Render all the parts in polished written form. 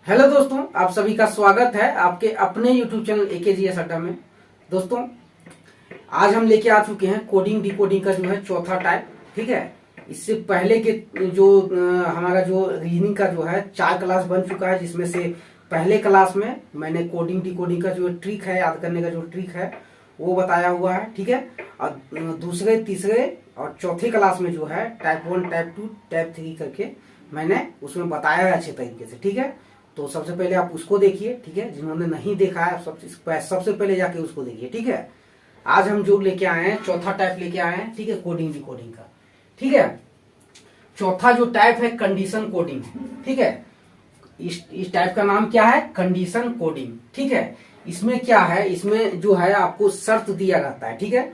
Hello दोस्तों, आप सभी का स्वागत है आपके अपने YouTube चैनल AKGS अड्डा में। दोस्तों, आज हम लेके आ चुके हैं कोडिंग डिकोडिंग का जो है चौथा टाइप। ठीक है, इससे पहले के जो हमारा जो रीजनिंग का जो है 4 क्लास बन चुका है, जिसमें से पहले क्लास में मैंने कोडिंग डिकोडिंग का जो ट्रिक है, याद करने का जो ट्रिक है वो बताया हुआ है। ठीक है, और दूसरे तीसरे और चौथे क्लास में जो है टाइप 1 टाइप 2 टाइप 3 करके मैंने उसमें बताया है अच्छे तरीके से। ठीक है, तो सबसे पहले आप उसको देखिए। ठीक है, जिन्होंने नहीं देखा है सबसे पहले जाके उसको देखिए। ठीक है, आज हम जो लेके आए हैं चौथा टाइप लेके आए हैं। ठीक है, कोडिंग डिकोडिंग का। ठीक है, चौथा जो टाइप है कंडीशन कोडिंग। ठीक है, इस टाइप का नाम क्या है? Condition coding. ठीक है, इसमें क्या है, इसमें जो है आपको शर्त दिया जाता है। ठीक है,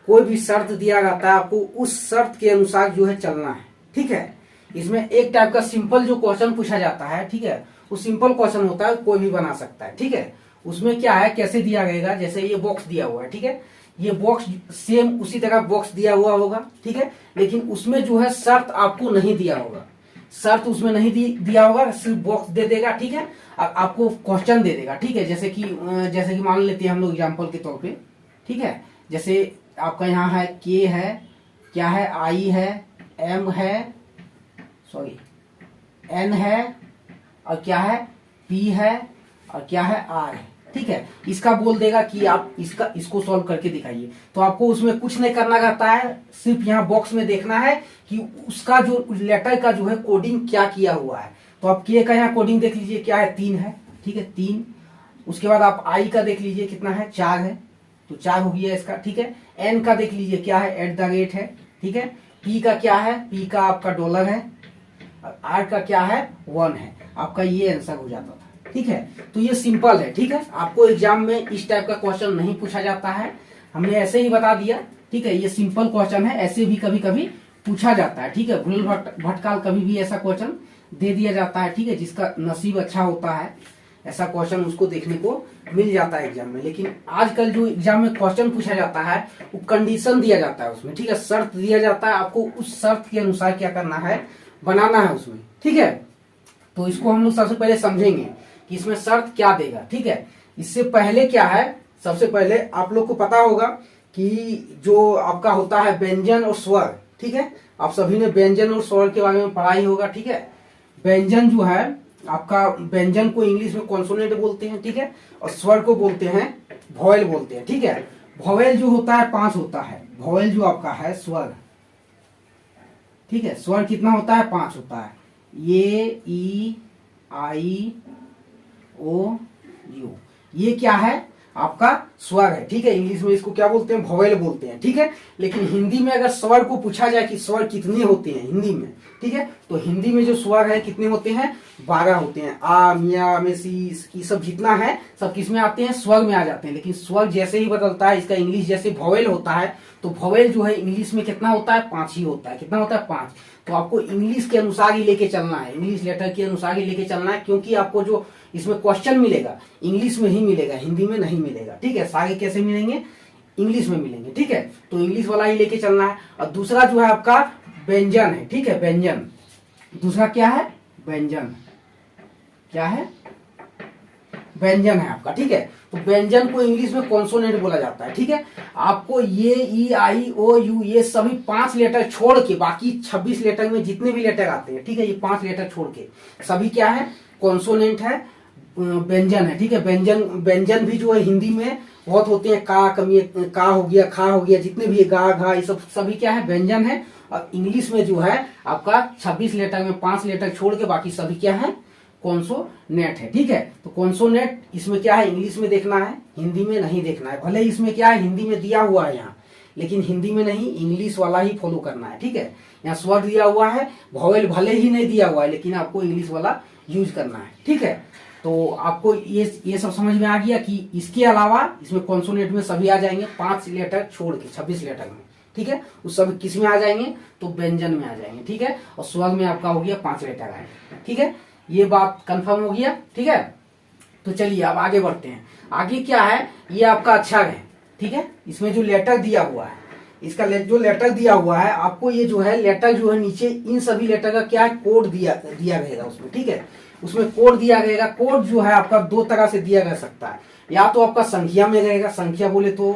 कोई भी शर्त दिया जाता है, आपको उस शर्त के अनुसार जो है चलना है। ठीक है, इसमें एक टाइप का सिंपल जो क्वेश्चन पूछा जाता है। ठीक है, वो सिंपल क्वेश्चन होता है, कोई भी बना सकता है। ठीक है, उसमें क्या है, कैसे दिया गएगा, जैसे ये बॉक्स दिया हुआ है। ठीक है, ये बॉक्स सेम उसी तरह बॉक्स दिया हुआ होगा। ठीक है, लेकिन उसमें जो है शर्त आपको नहीं दिया होगा, शर्त उसमें नहीं दिया होगा, सिर्फ बॉक्स दे देगा। ठीक है, आपको क्वेश्चन दे देगा। ठीक है, जैसे कि मान लेते हैं हम लोग एग्जांपल के तौर पे। ठीक है, जैसे आपका यहाँ है के है, क्या है, आई है, एम है, सॉरी एन है, और क्या है, पी है, और क्या है, आर है। ठीक है, इसका बोल देगा कि आप इसको सॉल्व करके दिखाइए। तो आपको उसमें कुछ नहीं करना रहता है, सिर्फ यहाँ बॉक्स में देखना है कि उसका जो लेटर का जो है कोडिंग क्या किया हुआ है। तो आप के का यहाँ कोडिंग देख लीजिए, क्या है, 3 है। ठीक है, 3। उसके बाद आप आई का देख लीजिए कितना है, 4 है, तो 4 हो गया इसका। ठीक है, एन का देख लीजिए क्या है, @ है। ठीक है, पी का क्या है, पी का आपका डॉलर है, और आर का क्या है, 1 है। आपका ये आंसर हो जाता था। ठीक है, तो ये सिंपल है। ठीक है, आपको एग्जाम में इस टाइप का क्वेश्चन नहीं पूछा जाता है, हमने ऐसे ही बता दिया। ठीक है, ये सिंपल क्वेश्चन है, ऐसे भी कभी कभी पूछा जाता है। ठीक है, भूल भटकाल कभी भी ऐसा क्वेश्चन दे दिया जाता है। ठीक है, जिसका नसीब अच्छा होता है ऐसा क्वेश्चन उसको देखने को मिल जाता है एग्जाम में। लेकिन आजकल जो एग्जाम में क्वेश्चन पूछा जाता है वो कंडीशन दिया जाता है उसमें। ठीक है, शर्त दिया जाता है, आपको उस शर्त के अनुसार क्या करना है, बनाना है उसमें। ठीक है, तो इसको हम लोग सबसे पहले समझेंगे कि इसमें शर्त क्या देगा। ठीक है, इससे पहले क्या है, सबसे पहले आप लोग को पता होगा कि जो आपका होता है व्यंजन और स्वर। ठीक है, आप सभी ने व्यंजन और स्वर के बारे में पढ़ा ही होगा। ठीक है, व्यंजन जो है आपका, व्यंजन को इंग्लिश में कॉन्सोनेंट बोलते हैं। ठीक है, और स्वर को बोलते हैं वॉवेल बोलते हैं। ठीक है, वॉवेल जो होता है 5 होता है, वॉवेल जो आपका है स्वर। ठीक है, स्वर कितना होता है, 5 होता है, ए, ई, आई, ओ, यू। ये क्या है, आपका स्वर है। ठीक है, इंग्लिश में इसको क्या बोलते हैं, वॉवेल बोलते हैं। ठीक है, लेकिन हिंदी में अगर स्वर को पूछा जाए कि स्वर कितने होते हैं हिंदी में, ठीक है, तो हिंदी में जो स्वर है कितने होते हैं, 12 होते हैं। आ, मिया, मेसी, सब जितना है सब किस में आते हैं, स्वर में आ जाते हैं। लेकिन स्वर जैसे ही बदलता है, इसका इंग्लिश जैसे वॉवेल होता है, तो वॉवेल जो है इंग्लिश में कितना होता है, 5 ही होता है। कितना होता है, 5। तो आपको इंग्लिश के अनुसार ही लेके चलना है, इंग्लिश लेटर के अनुसार ही लेके चलना है, क्योंकि आपको जो इसमें क्वेश्चन मिलेगा इंग्लिश में ही मिलेगा, हिंदी में नहीं मिलेगा। ठीक है, सारे कैसे मिलेंगे, इंग्लिश में मिलेंगे। ठीक है, तो इंग्लिश वाला ही लेके चलना है। और दूसरा जो है आपका व्यंजन है। ठीक है, व्यंजन, दूसरा क्या है, व्यंजन, क्या है, व्यंजन है आपका। ठीक है, तो व्यंजन को इंग्लिश में कॉन्सोनेंट बोला जाता है। ठीक है, आपको ये, ई, आई, ओ, यू, ये सभी 5 लेटर छोड़ के बाकी 26 लेटर में जितने भी लेटर आते हैं, ठीक है, ये 5 लेटर छोड़ के सभी क्या है, कॉन्सोनेंट है, व्यंजन है। ठीक है, व्यंजन, व्यंजन भी जो है हिंदी में बहुत होते हैं, का, कमी, का हो गया, खा हो गया, जितने भी गा, घा, ये सब सभी क्या है, व्यंजन है। और इंग्लिश में जो है आपका 26 लेटर में 5 लेटर छोड़ के बाकी सभी क्या है, कॉन्सोनेंट है। ठीक है, तो कॉन्सोनेंट इसमें क्या है, इंग्लिश में देखना है, हिंदी में नहीं देखना है। भले इसमें क्या है, हिंदी में दिया हुआ है यहाँ, लेकिन हिंदी में नहीं, इंग्लिश वाला ही फॉलो करना है। ठीक है, यहाँ स्वर दिया हुआ है, वॉवेल भले ही नहीं दिया हुआ है, लेकिन आपको इंग्लिश वाला यूज करना है। ठीक है, तो आपको ये सब समझ में आ गया कि इसके अलावा इसमें कॉन्सोनेंट में सभी आ जाएंगे 5 लेटर छोड़ के 26 लेटर में। ठीक है, उस सब किस में आ जाएंगे, तो व्यंजन में आ जाएंगे। ठीक है, और स्वर में आपका हो गया 5 लेटर आएंगे। ठीक है, ये बात कंफर्म हो गया। ठीक है, तो चलिए अब आगे बढ़ते हैं। आगे क्या है, ये आपका अक्षर है। ठीक है, इसमें जो लेटर दिया हुआ है, इसका जो लेटर दिया हुआ है, आपको ये जो है लेटर जो है नीचे इन सभी लेटर का क्या कोड दिया रहेगा उसमें। ठीक है, उसमें कोड दिया रहेगा। कोड जो है आपका दो तरह से दिया जा सकता है, या तो आपका संख्या में रहेगा, संख्या बोले तो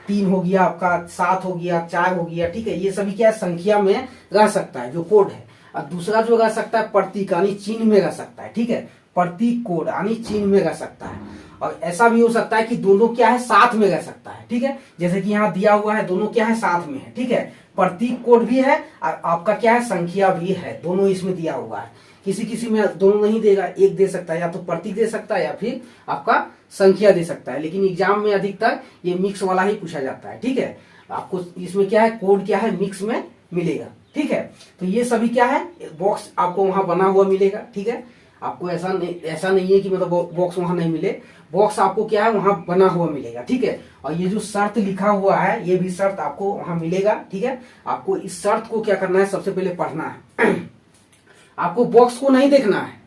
3 हो गया, आपका 7 हो गया, 4 हो गया, ठीक है, ये सभी क्या है संख्या में रह सकता है जो कोड है। और दूसरा जो रह सकता है प्रतीक यानी चिन्ह में रह सकता है, ठीक है, प्रतीक कोड यानी चिन्ह में रह सकता है। और ऐसा भी हो सकता है कि दोनों क्या है साथ में रह सकता है, ठीक है, जैसे कि यहाँ दिया हुआ है दोनों क्या है साथ में है, ठीक है, प्रतीक कोड भी है और आपका क्या है संख्या भी है, दोनों इसमें दिया हुआ है। किसी किसी में दोनों नहीं देगा, एक दे सकता है, या तो प्रतीक दे सकता है या फिर आपका संख्या दे सकता है, लेकिन एग्जाम में अधिकतर ये मिक्स वाला ही पूछा जाता है, ठीक है। आपको इसमें क्या है कोड क्या है मिक्स में मिलेगा, ठीक है। तो ये सभी क्या है बॉक्स आपको वहां बना हुआ मिलेगा, ठीक है, आपको ऐसा नहीं है कि मतलब बॉक्स वहां नहीं मिले, बॉक्स आपको क्या है वहां बना हुआ मिलेगा, ठीक है। और ये जो शर्त लिखा हुआ है ये भी शर्त आपको वहां मिलेगा, ठीक है। आपको इस शर्त को क्या करना है सबसे पहले पढ़ना है आपको बॉक्स को नहीं देखना है,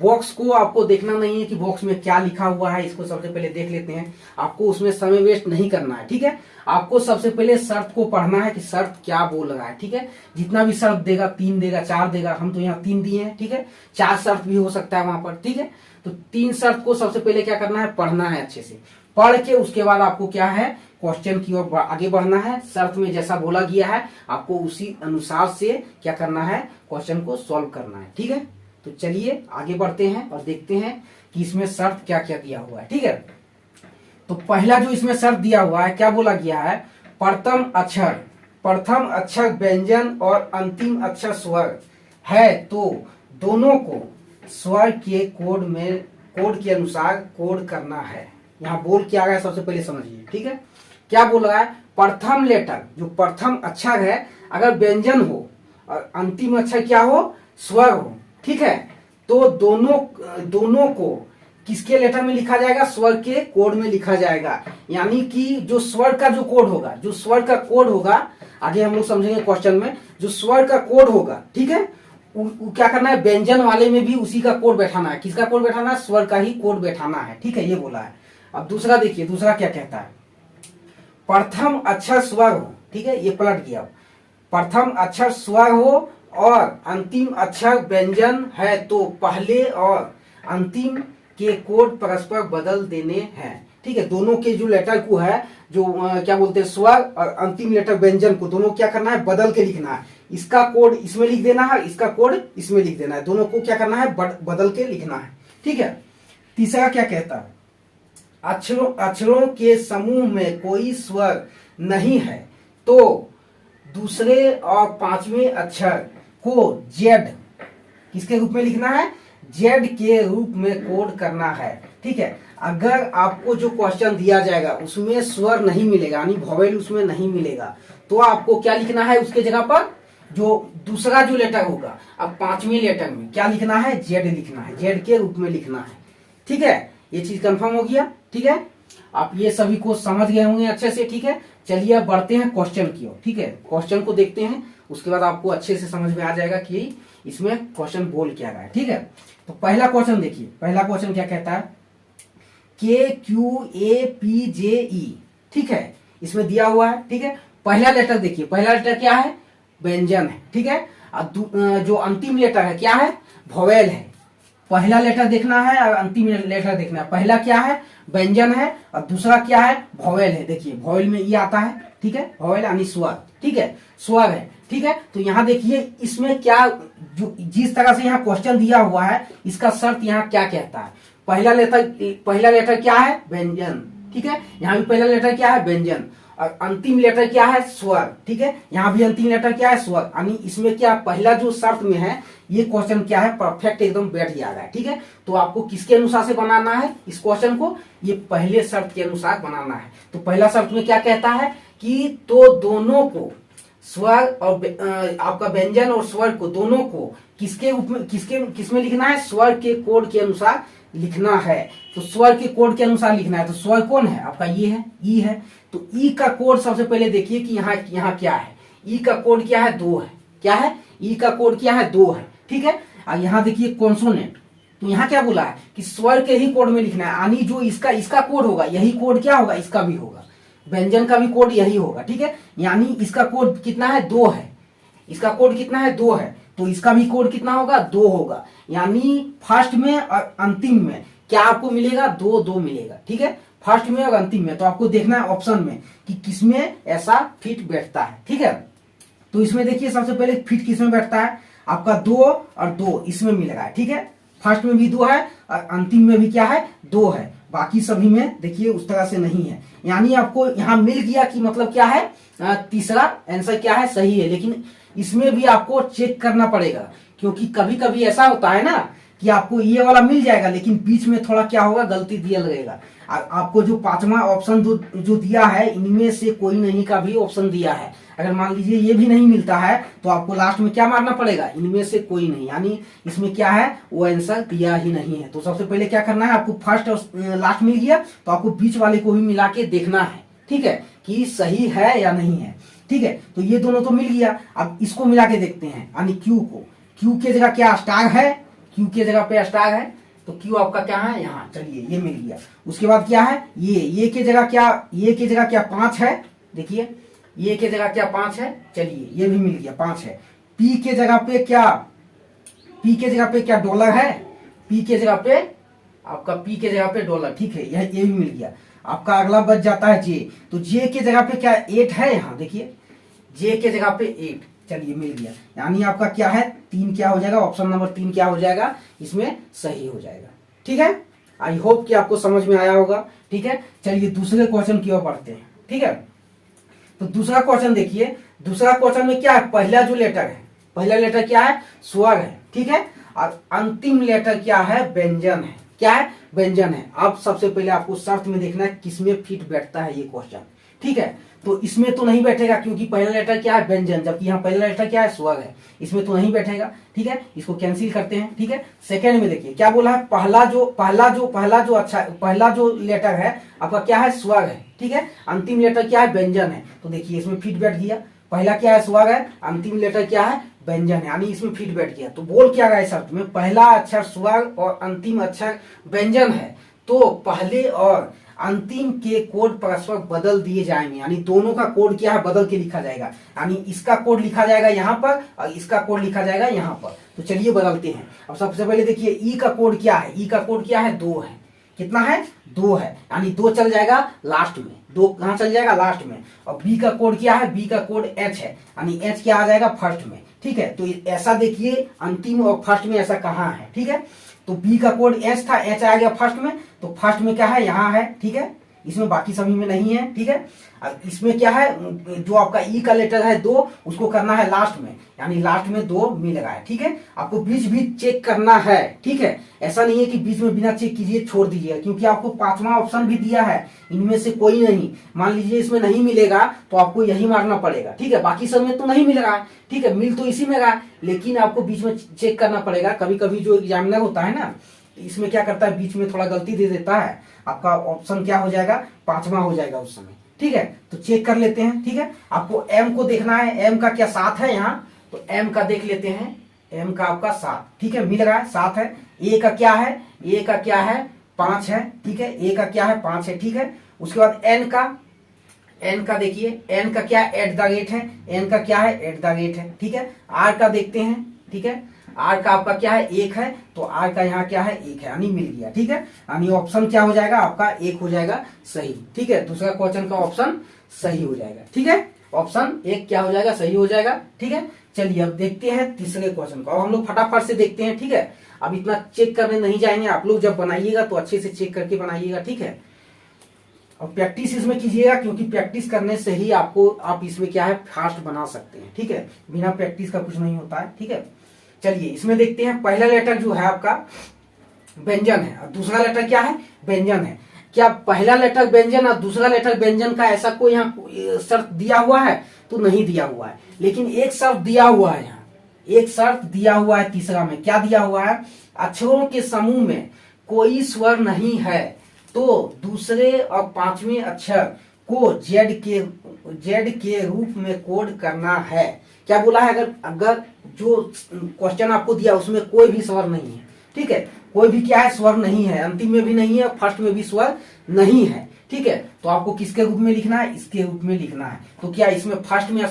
बॉक्स को आपको देखना नहीं है कि बॉक्स में क्या लिखा हुआ है, इसको सबसे पहले देख लेते हैं। आपको उसमें समय वेस्ट नहीं करना है, ठीक है। आपको सबसे पहले शर्त को पढ़ना है कि शर्त क्या बोल रहा है, ठीक है। जितना भी शर्त देगा 3 देगा 4 देगा, हम तो यहाँ 3 दिए हैं, ठीक है, 4 शर्त भी हो सकता है वहां पर, ठीक है। तो 3 शर्त को सबसे पहले क्या करना है पढ़ना है अच्छे से, पढ़ के उसके बाद आपको क्या है क्वेश्चन की ओर आगे बढ़ना है। शर्त में जैसा बोला गया है आपको उसी अनुसार से क्या करना है क्वेश्चन को सॉल्व करना है, ठीक है। तो चलिए आगे बढ़ते हैं और देखते हैं कि इसमें शर्त क्या क्या दिया हुआ है, ठीक है। तो पहला जो इसमें शर्त दिया हुआ है क्या बोला गया है प्रथम अक्षर व्यंजन और अंतिम अक्षर स्वर है तो दोनों को स्वर के कोड के अनुसार कोड करना है। यहाँ बोल क्या रहा है सबसे पहले समझिए, ठीक है। क्या बोल रहा है प्रथम लेटर जो प्रथम अक्षर है अगर व्यंजन हो और अंतिम अक्षर क्या हो स्वर हो, ठीक है, तो दोनों को किसके लेटर में लिखा जाएगा स्वर के कोड में लिखा जाएगा। यानी कि जो स्वर का जो कोड होगा, जो स्वर का कोड होगा आगे हम लोग समझेंगे क्वेश्चन में, जो स्वर का कोड होगा, ठीक है, क्या करना है व्यंजन वाले में भी उसी का कोड बैठाना है। किसका कोड बैठाना है स्वर का ही कोड बैठाना है, ठीक है, ये बोला है। अब दूसरा देखिए, दूसरा क्या कहता है प्रथम अक्षर स्वर हो, ठीक है, ये पलट गया, प्रथम अक्षर स्वर हो और अंतिम अक्षर व्यंजन है तो पहले और अंतिम के कोड परस्पर बदल देने हैं, ठीक है। दोनों के जो लेटर को है जो क्या बोलते हैं स्वर और अंतिम लेटर व्यंजन को दोनों क्या करना है बदल के लिखना है। इसका कोड इसमें लिख देना है, इसका कोड इसमें लिख देना है, दोनों को क्या करना है बदल के लिखना है, ठीक है। तीसरा क्या कहता है अक्षरों के समूह में कोई स्वर नहीं है तो दूसरे और पांचवें अक्षर को जेड किसके रूप में लिखना है जेड के रूप में कोड करना है, ठीक है। अगर आपको जो क्वेश्चन दिया जाएगा उसमें स्वर नहीं मिलेगा यानी वॉवेल उसमें नहीं मिलेगा तो आपको क्या लिखना है उसके जगह पर जो दूसरा जो लेटर होगा अब पांचवें लेटर में क्या लिखना है जेड लिखना है, जेड के रूप में लिखना है, ठीक है। ये चीज कंफर्म हो गया, ठीक है। आप ये सभी को समझ गए होंगे अच्छे से, ठीक है। चलिए अब बढ़ते हैं क्वेश्चन की ओर, ठीक है। क्वेश्चन को देखते हैं उसके बाद आपको अच्छे से समझ में आ जाएगा कि इसमें क्वेश्चन बोल क्या रहा है, ठीक है। तो पहला क्वेश्चन देखिए, पहला क्वेश्चन क्या कहता है KQAPJE, ठीक है, इसमें दिया हुआ है, ठीक है। पहला लेटर देखिए, पहला लेटर क्या है व्यंजन है, ठीक है। जो अंतिम लेटर है क्या है वॉवेल है। पहला लेटर देखना है और अंतिम लेटर देखना है। पहला क्या है व्यंजन है और दूसरा क्या है वॉवेल है। देखिए वॉवेल में ये आता है, ठीक है, वॉवेल यानी स्वर, ठीक है, स्वर है, ठीक है। तो यहाँ देखिए इसमें क्या जो जिस तरह से यहाँ क्वेश्चन दिया हुआ है इसका शर्त यहाँ क्या कहता है। पहला लेटर क्या है व्यंजन, ठीक है, यहाँ भी पहला लेटर क्या है व्यंजन और अंतिम लेटर क्या है स्वर, ठीक है, यहाँ भी अंतिम लेटर क्या है स्वर। यानी इसमें क्या पहला जो शर्त में है ये क्वेश्चन क्या है परफेक्ट एकदम बैठ जा रहा है, ठीक है। तो आपको किसके अनुसार से बनाना है इस क्वेश्चन को ये पहले शर्त के अनुसार बनाना है। तो पहला शर्त में क्या कहता है कि तो दोनों को स्वर और आपका व्यंजन और स्वर को दोनों को किसके रूप में किसमें लिखना है स्वर के कोड के अनुसार लिखना है। तो स्वर के कोड के अनुसार लिखना है। तो स्वर कौन है आपका ये है ई है। तो ई का कोड सबसे पहले देखिए कि यहाँ क्या है। ई का कोड क्या है 2 है। क्या है ई का कोड क्या है 2 है, ठीक है। और यहाँ देखिए कॉन्सोनेंट। तो यहाँ क्या बोला है कि स्वर के ही कोड में लिखना है यानी जो इसका कोड होगा यही कोड क्या होगा इसका भी होगा। व्यंजन का भी कोड यही होगा, ठीक है। यानी इसका कोड कितना है 2 है। इसका कोड कितना है 2 है। तो इसका भी कोड कितना होगा, 2 होगा। यानी फर्स्ट में और अंतिम में क्या आपको मिलेगा, 2 2 मिलेगा। ठीक है, फर्स्ट में और अंतिम में। तो आपको देखना है ऑप्शन में कि किसमें ऐसा फिट बैठता है। ठीक है, तो इसमें देखिए सबसे पहले फिट किसमें बैठता है, आपका 2 और 2 इसमें मिल रहा है। ठीक है, फर्स्ट में भी 2 है और अंतिम में भी क्या है, 2 है। बाकी सभी में देखिए उस तरह से नहीं है। यानी आपको यहाँ मिल गया कि मतलब क्या है, तीसरा आंसर क्या है, सही है। लेकिन इसमें भी आपको चेक करना पड़ेगा, क्योंकि कभी कभी ऐसा होता है ना कि आपको ये वाला मिल जाएगा लेकिन बीच में थोड़ा क्या होगा, गलती दिया लगेगा। आपको जो 5वां ऑप्शन जो दिया है, इनमें से कोई नहीं का भी ऑप्शन दिया है। अगर मान लीजिए ये भी नहीं मिलता है तो आपको लास्ट में क्या मारना पड़ेगा, इनमें से कोई नहीं। यानी इसमें क्या है, वो आंसर दिया ही नहीं है। तो सबसे पहले क्या करना है, आपको फर्स्ट और लास्ट मिल गया तो आपको बीच वाले को भी मिला के देखना है। ठीक है, कि सही है या नहीं है। ठीक है, तो ये दोनों तो मिल गया। अब इसको मिला के देखते हैं, यानी क्यू को। क्यू की जगह क्या स्टार है, क्यू की जगह पे स्टार है, तो क्यू आपका क्या है यहाँ, चलिए ये मिल गया। उसके बाद क्या है, ये की जगह क्या, ये की जगह क्या 5 है, देखिए ये की जगह क्या 5 है, चलिए ये भी मिल गया 5 है। पी के जगह पे क्या, पी के जगह पे क्या डॉलर है, पी के जगह पे आपका पी के जगह पे डॉलर। ठीक है, ये भी मिल गया। आपका अगला बच जाता है जे, तो जे के जगह पे क्या 8 है, यहाँ देखिए जे के जगह पे 8, चलिए मिल गया। यानी आपका क्या है, 3 क्या हो जाएगा, ऑप्शन नंबर 3 क्या हो जाएगा, इसमें सही हो जाएगा। ठीक है, आई होप कि आपको समझ में आया होगा। ठीक है, चलिए दूसरे क्वेश्चन की ओर बढ़ते हैं। ठीक है, तो दूसरा क्वेश्चन देखिए। दूसरा क्वेश्चन में क्या है, पहला जो लेटर है, पहला लेटर क्या है, स्वर है। ठीक है, और अंतिम लेटर क्या है, व्यंजन है। क्या है, व्यंजन है। अब सबसे पहले आपको शर्त में देखना है किसमें फिट बैठता है ये क्वेश्चन। ठीक है, तो इसमें तो नहीं बैठेगा क्योंकि पहला लेटर क्या है, व्यंजन, जबकि यहाँ पहला लेटर क्या है, स्वर है। इसमें तो नहीं बैठेगा। ठीक है, इसको कैंसिल करते हैं। ठीक है, सेकंड में देखिए क्या बोला है, पहला जो लेटर है आपका क्या है, स्वर है। ठीक है, अंतिम लेटर क्या है, व्यंजन है। तो देखिए इसमें फिट बैठ गया। पहला क्या है, स्वर है, अंतिम लेटर क्या है, व्यंजन है, यानी इसमें फिट बैठ गया। तो बोल क्या रहा है शर्त में, पहला अक्षर स्वर और अंतिम अक्षर व्यंजन है तो पहले और अंतिम के कोड परस्पर बदल दिए जाएंगे। यानी दोनों का कोड क्या है, बदल के लिखा जाएगा। यानी इसका कोड लिखा जाएगा यहाँ पर और इसका कोड लिखा जाएगा यहाँ पर। तो चलिए बदलते हैं। अब सबसे पहले देखिए ई का कोड क्या है, ई का कोड क्या है, 2 है। कितना है, 2 है। यानी 2 चल जाएगा लास्ट में, 2 कहाँ चल जाएगा, लास्ट में। और बी का कोड क्या है, बी का कोड एच है, यानी एच क्या आ जाएगा, फर्स्ट में। ठीक है, तो ऐसा देखिए अंतिम और फर्स्ट में ऐसा कहाँ है। ठीक है, तो बी का कोड एच था, एच आ गया फर्स्ट में, तो फर्स्ट में क्या है, यहाँ है। ठीक है, इसमें बाकी सभी में नहीं है। ठीक है, इसमें क्या है, जो आपका ई का लेटर है 2, उसको करना है लास्ट में, यानी लास्ट में 2 मिल रहा है। ठीक है, आपको बीच भी चेक करना है। ठीक है, ऐसा नहीं है कि बीच में बिना चेक कीजिए छोड़ दीजिए, क्योंकि आपको 5वां ऑप्शन भी दिया है, इनमें से कोई नहीं। मान लीजिए इसमें नहीं मिलेगा तो आपको यही मारना पड़ेगा। ठीक है, बाकी सब में तो नहीं मिल रहा है। ठीक है, मिल तो इसी में रहा है, लेकिन आपको बीच में चेक करना पड़ेगा। कभी कभी जो एग्जामिनर होता है ना, इसमें क्या करता है, बीच में थोड़ा गलती दे देता है, आपका ऑप्शन क्या हो जाएगा, 5वां हो जाएगा उस समय। ठीक है, तो चेक कर लेते हैं। ठीक है, आपको एम को देखना है, एम का क्या 7 है यहाँ, तो एम का देख लेते हैं। एम का आपका 7, ठीक है, मिल रहा है 7 है। ए का क्या है, ए का क्या है, 5 है। ठीक है, ए का क्या है, 5 है। ठीक है, उसके बाद एन का देखिए, एन का क्या @ है, एन का क्या है @ है। ठीक है, आर का देखते हैं। ठीक है, आर का आपका क्या है, 1 है, तो आर का यहाँ क्या है, 1 है, यानी मिल गया। ठीक है, यानी ऑप्शन क्या हो जाएगा आपका, 1 हो जाएगा सही। ठीक है, दूसरा क्वेश्चन का ऑप्शन सही हो जाएगा। ठीक है, ऑप्शन 1 क्या हो जाएगा, सही हो जाएगा। ठीक है, चलिए अब देखते हैं तीसरे क्वेश्चन को। अब हम लोग फटाफट से देखते हैं। ठीक है, अब इतना चेक करने नहीं जाएंगे, आप लोग जब बनाइएगा तो अच्छे से चेक करके बनाइएगा। ठीक है, और प्रैक्टिस इसमें कीजिएगा, क्योंकि प्रैक्टिस करने से ही आप इसमें क्या है, फास्ट बना सकते हैं। ठीक है, बिना प्रैक्टिस का कुछ नहीं होता है। ठीक है, चलिए इसमें देखते हैं। पहला लेटर जो है आपका व्यंजन है और दूसरा लेटर क्या है, व्यंजन है। क्या पहला लेटर व्यंजन और दूसरा लेटर व्यंजन का ऐसा कोई यहाँ शर्त दिया हुआ है, तो नहीं दिया हुआ है। लेकिन एक शर्त दिया हुआ है, यहाँ एक शर्त दिया हुआ है। तीसरा में क्या दिया हुआ है, अक्षरों के समूह में कोई स्वर नहीं है तो दूसरे और 5वें अक्षर को जेड के रूप में कोड करना है। क्या बोला है, अगर जो क्वेश्चन आपको दिया उसमें कोई भी स्वर नहीं है। ठीक है, कोई भी क्या है, स्वर नहीं है, अंतिम में भी नहीं है, फर्स्ट में भी स्वर नहीं है। ठीक है। तो आपको किसके रूप में लिखना है, इसके रूप में लिखना है। तो क्या इसमें फर्स्ट में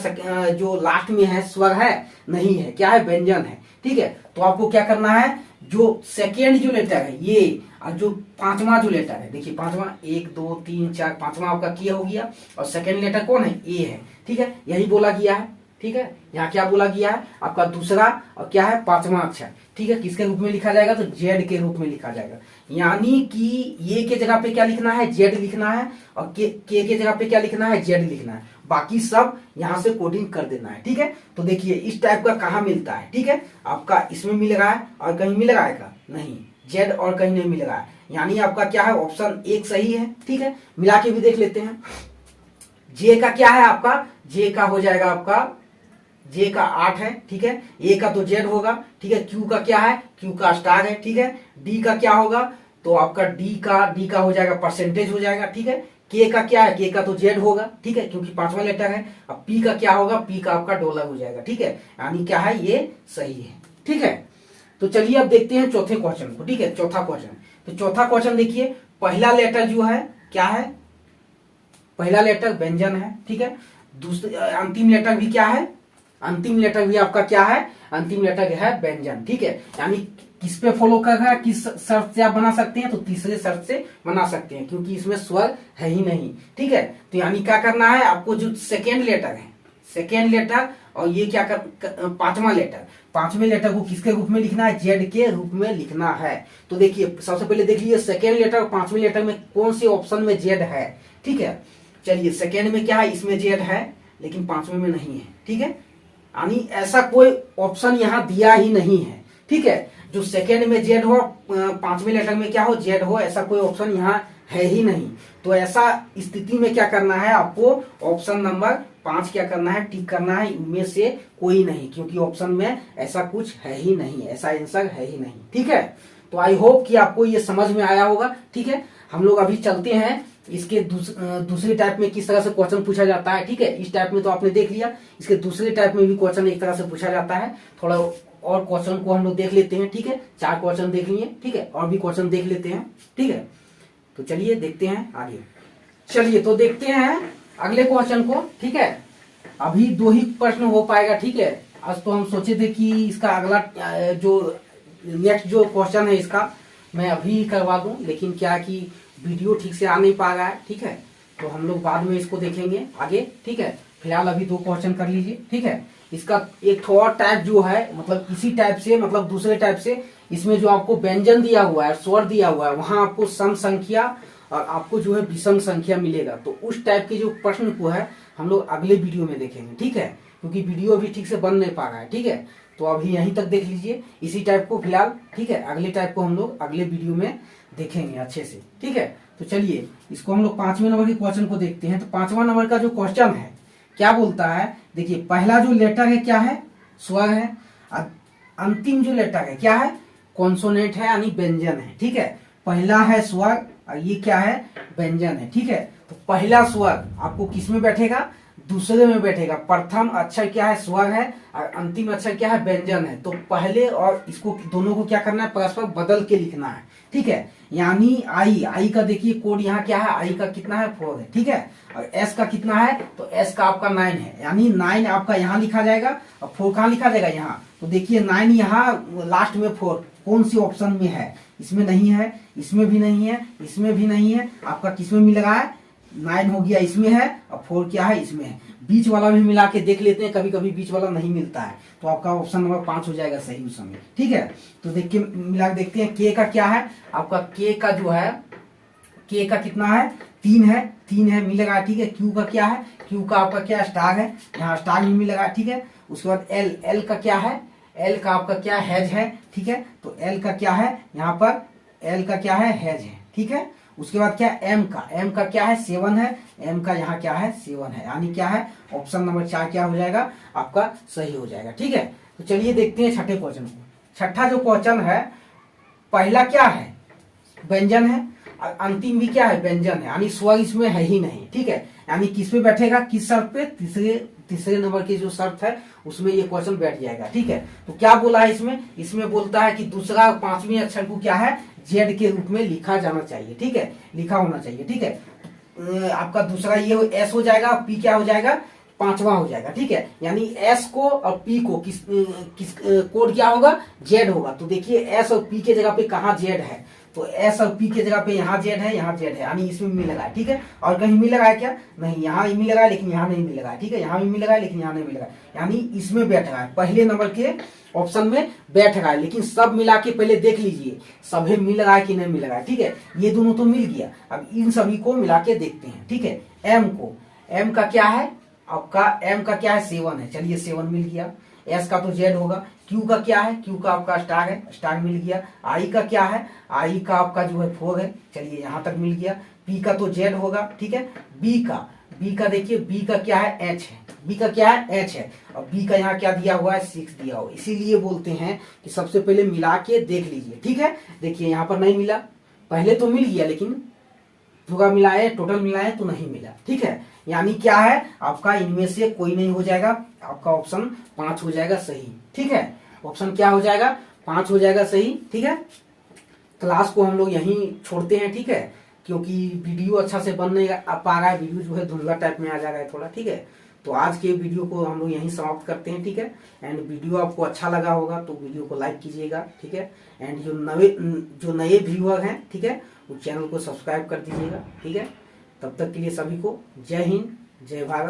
जो लास्ट में है स्वर है, नहीं है, क्या है, व्यंजन है, ठीक है। तो आपको क्या करना है, जो सेकेंड जो लेटर है ये, और जो पांचवा जो लेटर है, देखिए पांचवा 1 2 3 4 पांचवा आपका किया हो गया, और सेकेंड लेटर कौन है, ए है, ठीक है, यही बोला गया है, ठीक है। यहाँ क्या बोला गया है, आपका दूसरा और क्या है, पांचवा अक्षर, ठीक है, किसके रूप में लिखा जाएगा, तो जेड के रूप में लिखा जाएगा। यानी कि ये के जगह पे क्या लिखना है, जेड लिखना है, और के जगह पे क्या लिखना है, जेड लिखना है, बाकी सब यहाँ से कोडिंग कर देना है, ठीक है। तो देखिए इस टाइप का कहाँ मिलता है, ठीक है, आपका इसमें मिल रहा है और कहीं मिल रहा है का नहीं, जेड और कहीं नहीं मिल रहा है, यानी आपका क्या है, ऑप्शन 1 सही है, ठीक है। मिला के भी देख लेते हैं। जे का क्या है आपका, जे का हो जाएगा आपका, जे का 8 है, ठीक है, ए का तो जेड होगा, ठीक है, क्यू का क्या है, क्यू का स्टार है, ठीक है, डी का क्या होगा, तो आपका डी का हो जाएगा परसेंटेज हो जाएगा, ठीक है, के का क्या है, के का तो जेड होगा, ठीक है, क्योंकि पांचवा लेटर है। अब पी का क्या होगा, पी का आपका डॉलर हो जाएगा, ठीक है, यानी क्या है, ये सही है, ठीक है। तो चलिए अब देखते हैं चौथे क्वेश्चन को, ठीक है, चौथा क्वेश्चन। तो चौथा क्वेश्चन देखिए, पहला लेटर जो है क्या है, पहला लेटर व्यंजन है, ठीक है, दूसरे अंतिम लेटर भी क्या है, अंतिम लेटर भी आपका क्या है, अंतिम लेटर है व्यंजन, ठीक है। यानी किस पे फॉलो कर रहा है, किस शर्त से आप बना सकते हैं, तो तीसरे शर्त से बना सकते हैं, क्योंकि इसमें स्वर है ही नहीं, ठीक है। तो यानी क्या करना है आपको, जो सेकेंड लेटर है, सेकेंड लेटर, और ये क्या पांचवा लेटर, पांचवें लेटर को किसके रूप में लिखना है, जेड के रूप में लिखना है। तो देखिए सबसे पहले देख लीजिए सेकेंड लेटर और पांचवें लेटर में कौन से ऑप्शन में जेड है, ठीक है। चलिए सेकेंड में क्या है, इसमें जेड है, लेकिन पांचवें में नहीं है, ठीक है, यानी ऐसा कोई ऑप्शन यहाँ दिया ही नहीं है, ठीक है। जो सेकेंड में जेड हो, पांचवें लेटर में क्या हो, जेड हो, ऐसा कोई ऑप्शन यहाँ है ही नहीं। तो ऐसा स्थिति में क्या करना है, आपको ऑप्शन नंबर 5 क्या करना है, टिक करना है, इनमें से कोई नहीं, क्योंकि ऑप्शन में ऐसा कुछ है ही नहीं, ऐसा आंसर है ही नहीं, ठीक है। तो आई होप कि आपको ये समझ में आया होगा, ठीक है। हम लोग अभी चलते हैं इसके दूसरे टाइप में किस तरह से क्वेश्चन पूछा जाता है, ठीक है। इस टाइप में तो आपने देख लिया, इसके दूसरे टाइप में भी क्वेश्चन एक तरह से पूछा जाता है। थोड़ा और क्वेश्चन को हम लोग देख लेते हैं, ठीक है, 4 क्वेश्चन देख लिए, ठीक है, और भी क्वेश्चन देख लेते हैं, ठीक है। तो चलिए देखते हैं आगे। चलिए तो देखते हैं अगले क्वेश्चन को, ठीक है। अभी 2 ही प्रश्न हो पाएगा, ठीक है। आज तो हम सोचे थे कि इसका अगला जो नेक्स्ट जो क्वेश्चन है इसका मैं अभी करवा दूं, लेकिन क्या कि वीडियो ठीक से आ नहीं पा रहा है, ठीक है। तो हम लोग बाद में इसको देखेंगे आगे, ठीक है। फिलहाल अभी 2 क्वेश्चन कर लीजिए, ठीक है। इसका एक और टाइप जो है, मतलब इसी टाइप से, मतलब दूसरे टाइप से, इसमें जो आपको व्यंजन दिया हुआ है, स्वर दिया हुआ है, वहां आपको सम संख्या और आपको जो है विषम संख्या मिलेगा। तो उस टाइप के जो प्रश्न को है हम लोग अगले वीडियो में देखेंगे, ठीक है, क्योंकि वीडियो अभी ठीक से बन नहीं पा रहा है, ठीक है। तो अभी यहीं तक देख लीजिए इसी टाइप को फिलहाल, ठीक है। अगले टाइप को हम लोग अगले वीडियो में देखेंगे अच्छे से, ठीक है। तो चलिए इसको हम लोग 5वें नंबर के क्वेश्चन को देखते हैं। तो 5वां नंबर का जो क्वेश्चन है क्या बोलता है, देखिए पहला जो लेटर है क्या है, स्वर है, अंतिम जो लेटर है क्या है, कॉन्सोनेंट है, यानी व्यंजन है, ठीक है। पहला है स्वर और ये क्या है, व्यंजन है, ठीक है। तो पहला स्वर आपको किस में बैठेगा, दूसरे में बैठेगा। प्रथम अक्षर क्या है, स्वर है, और अंतिम अक्षर क्या है, व्यंजन है। तो पहले और इसको दोनों को क्या करना है, परस्पर बदल के लिखना है, ठीक है। यानी आई का देखिए कोड यहाँ क्या है, आई का कितना है, 4 है, ठीक है। और एस का कितना है, तो एस का आपका 9 है, यानी 9 आपका यहाँ लिखा जाएगा और 4 कहाँ लिखा जाएगा, यहाँ। तो देखिए 9 यहाँ लास्ट में 4 कौन सी ऑप्शन में है, इसमें नहीं है, इसमें भी नहीं है, इसमें भी नहीं है, आपका किसमें मिल रहा है, 9 हो गया इसमें है, और 4 क्या है, इसमें है। बीच वाला भी मिला के देख लेते हैं, कभी कभी बीच वाला नहीं मिलता है, तो आपका ऑप्शन नंबर 5 हो जाएगा सही उस समय, ठीक है। तो देख के मिला के देखते हैं, के का क्या है, आपका के का जो है, के का कितना है, 3 है, 3 है मिलेगा, ठीक है। क्यू का क्या है, क्यू का आपका क्या स्टार है, यहाँ स्टार भी मिलेगा, ठीक है। उसके बाद एल का क्या है, एल का आपका क्या हैज है, ठीक है। तो एल का क्या है, यहाँ पर एल का क्या है, हैज है, ठीक है। उसके बाद क्या एम का क्या है, 7 है, एम का यहाँ क्या है, 7 है, यानी क्या है, ऑप्शन नंबर 4 क्या हो जाएगा, आपका सही हो जाएगा, ठीक है। तो चलिए देखते हैं छठे क्वेश्चन को। छठा जो क्वेश्चन है, पहला क्या है, व्यंजन है, और अंतिम भी क्या है, व्यंजन है, यानी स्वर इसमें है ही नहीं, ठीक है। यानी किस पे बैठेगा, किस शर्त पे, तीसरे नंबर की जो शर्त है उसमें ये क्वेश्चन बैठ जाएगा, ठीक है। तो क्या बोला है इसमें बोलता है कि दूसरा 5वें अक्षर को क्या है, जेड के रूप में लिखा जाना चाहिए, ठीक है, लिखा होना चाहिए, ठीक है। आपका दूसरा ये एस हो जाएगा, पी क्या हो जाएगा, पांचवा हो जाएगा। ठीक है, यानी एस को और पी को किस कोड क्या होगा, जेड होगा। तो देखिए एस और पी के जगह पे कहाँ जेड है, तो एस और पी के जगह पे यहाँ जेड है, यहाँ जेड है, यानी इसमें मी लगा है। ठीक है, और कहीं मी लगा है क्या, नहीं, यहाँ मी लगा है लेकिन यहाँ नहीं मी लगा है। ठीक है, यहाँ भी मी लगा है लेकिन यहाँ नहीं मी लगा है, यानी इसमें बैठ रहा है, पहले नंबर के ऑप्शन में बैठ रहा है। लेकिन सब मिला के पहले देख लीजिए सभी मिल रहा है कि नहीं मिल रहा है। ठीक है, ये दोनों तो मिल गया, अब इन सभी को मिला के देखते हैं। ठीक है, एम को, एम का क्या है आपका, एम का क्या है 7 है, चलिए 7 मिल गया। एस का तो जेड होगा। क्यू का क्या है, क्यू का आपका स्टार है, स्टार मिल गया। आई का क्या है, आई का आपका जो है 4 है, चलिए यहाँ तक मिल गया। पी का तो जेड होगा। ठीक है, बी का देखिए, बी का क्या है, एच है, बी का क्या है, एच है, और बी का यहाँ क्या दिया हुआ है, 6 दिया हुआ है। इसीलिए बोलते हैं कि सबसे पहले मिला के देख लीजिए। ठीक है, देखिए यहाँ पर नहीं मिला, पहले तो मिल गया लेकिन पूरा मिलाए, टोटल मिलाए तो नहीं मिला। ठीक है, यानी क्या है आपका, इनमें से कोई नहीं हो जाएगा, आपका ऑप्शन 5 हो जाएगा सही। ठीक है, ऑप्शन क्या हो जाएगा, 5 हो जाएगा सही। ठीक है, क्लास को हम लोग यहीं छोड़ते हैं। ठीक है, क्योंकि वीडियो अच्छा से बन नहीं पा रहा है, वीडियो जो है धुंधला टाइप में आ जा रहा है थोड़ा। ठीक है, तो आज के वीडियो को हम लोग यहीं समाप्त करते हैं। ठीक है, एंड वीडियो आपको अच्छा लगा होगा तो वीडियो को लाइक कीजिएगा। ठीक है, एंड जो नए व्यूअर हैं, ठीक है, उस चैनल को सब्सक्राइब कर दीजिएगा। ठीक है, तब तक के लिए सभी को जय हिंद, जय भारत।